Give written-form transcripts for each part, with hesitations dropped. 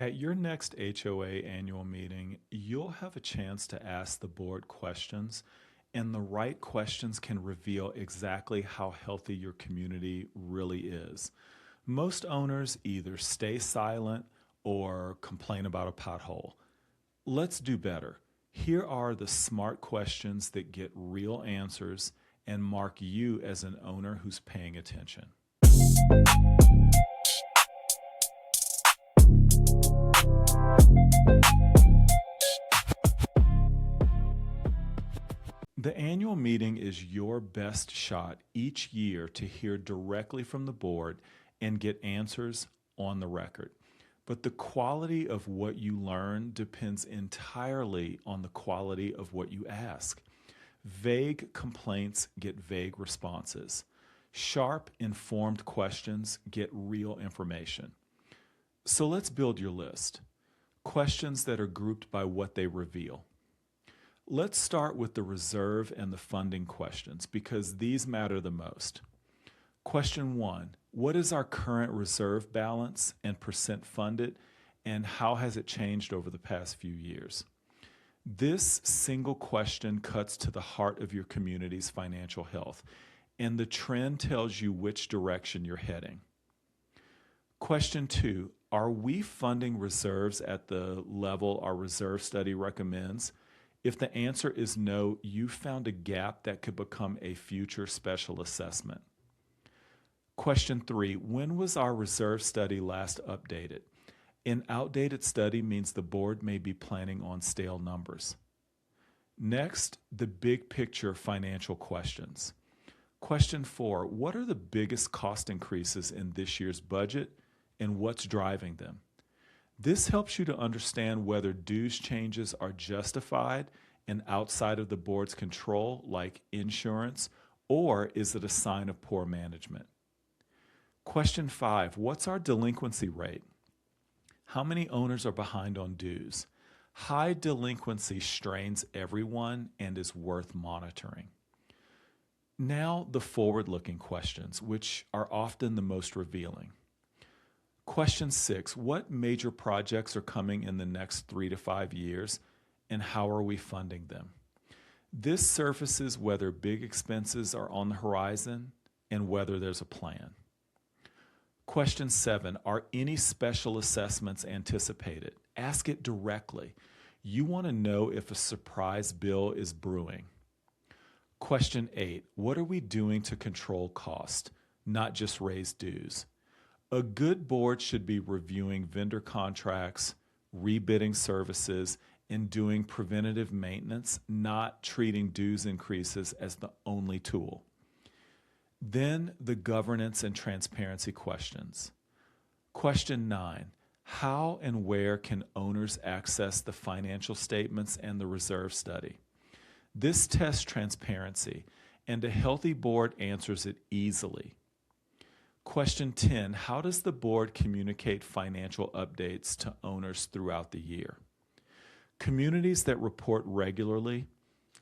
At your next HOA annual meeting, you'll have a chance to ask the board questions, and the right questions can reveal exactly how healthy your community really is. Most owners either stay silent or complain about a pothole. Let's do better. Here are the smart questions that get real answers and mark you as an owner who's paying attention. The annual meeting is your best shot each year to hear directly from the board and get answers on the record. But the quality of what you learn depends entirely on the quality of what you ask. Vague complaints get vague responses. Sharp, informed questions get real information. So let's build your list. Questions that are grouped by what they reveal. Let's start with the reserve and the funding questions because these matter the most. Question 1, what is our current reserve balance and percent funded, and how has it changed over the past few years? This single question cuts to the heart of your community's financial health, and the trend tells you which direction you're heading. Question 2, are we funding reserves at the level our reserve study recommends? If the answer is no, you found a gap that could become a future special assessment. Question 3, when was our reserve study last updated? An outdated study means the board may be planning on stale numbers. Next, the big picture financial questions. Question 4, what are the biggest cost increases in this year's budget and what's driving them? This helps you to understand whether dues changes are justified and outside of the board's control, like insurance, or is it a sign of poor management? Question 5, what's our delinquency rate? How many owners are behind on dues? High delinquency strains everyone and is worth monitoring. Now, the forward-looking questions, which are often the most revealing. Question 6, what major projects are coming in the next 3 to 5 years, and how are we funding them? This surfaces whether big expenses are on the horizon and whether there's a plan. Question 7, are any special assessments anticipated? Ask it directly. You want to know if a surprise bill is brewing. Question 8, what are we doing to control cost, not just raise dues? A good board should be reviewing vendor contracts, rebidding services, and doing preventative maintenance, not treating dues increases as the only tool. Then the governance and transparency questions. Question 9, how and where can owners access the financial statements and the reserve study? This tests transparency, and a healthy board answers it easily. Question 10, how does the board communicate financial updates to owners throughout the year? Communities that report regularly,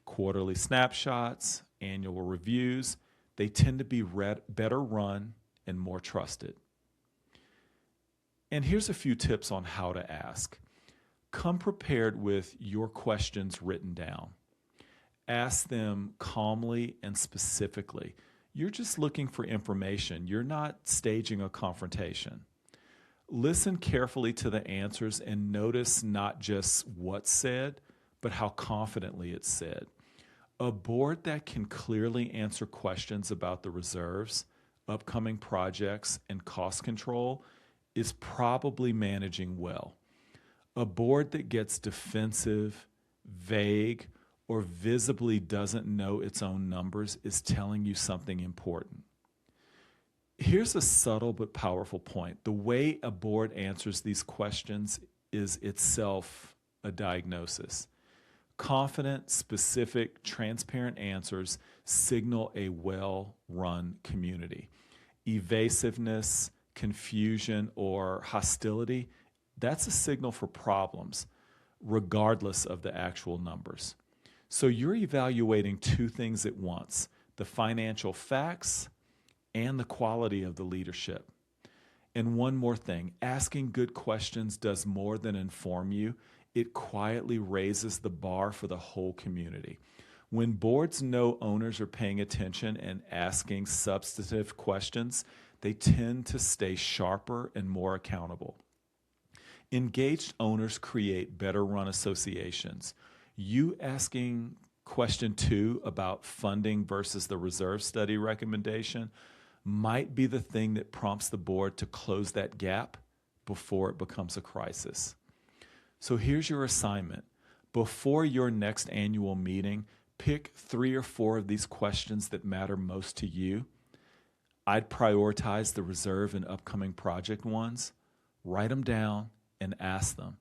quarterly snapshots, annual reviews, they tend to be better run and more trusted. And here's a few tips on how to ask. Come prepared with your questions written down. Ask them calmly and specifically. You're just looking for information. You're not staging a confrontation. Listen carefully to the answers and notice not just what's said, but how confidently it's said. A board that can clearly answer questions about the reserves, upcoming projects, and cost control is probably managing well. A board that gets defensive, vague, or visibly doesn't know its own numbers is telling you something important. Here's a subtle but powerful point. The way a board answers these questions is itself a diagnosis. Confident, specific, transparent answers signal a well-run community. Evasiveness, confusion, or hostility, that's a signal for problems, regardless of the actual numbers. So you're evaluating two things at once, the financial facts and the quality of the leadership. And one more thing, asking good questions does more than inform you. It quietly raises the bar for the whole community. When boards know owners are paying attention and asking substantive questions, they tend to stay sharper and more accountable. Engaged owners create better run associations. You asking question 2 about funding versus the reserve study recommendation might be the thing that prompts the board to close that gap before it becomes a crisis. So here's your assignment. Before your next annual meeting, pick 3 or 4 of these questions that matter most to you. I'd prioritize the reserve and upcoming project ones. Write them down and ask them.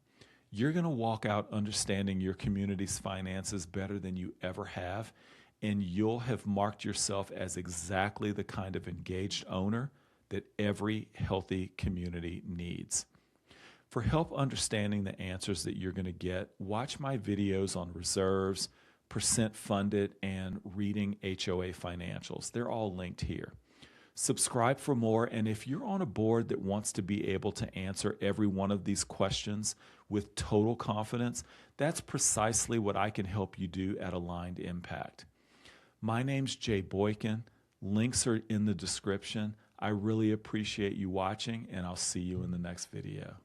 You're going to walk out understanding your community's finances better than you ever have, and you'll have marked yourself as exactly the kind of engaged owner that every healthy community needs. For help understanding the answers that you're going to get, watch my videos on reserves, percent funded, and reading HOA financials. They're all linked here. Subscribe for more, and if you're on a board that wants to be able to answer every one of these questions with total confidence, that's precisely what I can help you do at Aligned Impact. My name's Jay Boykin. Links are in the description. I really appreciate you watching, and I'll see you in the next video.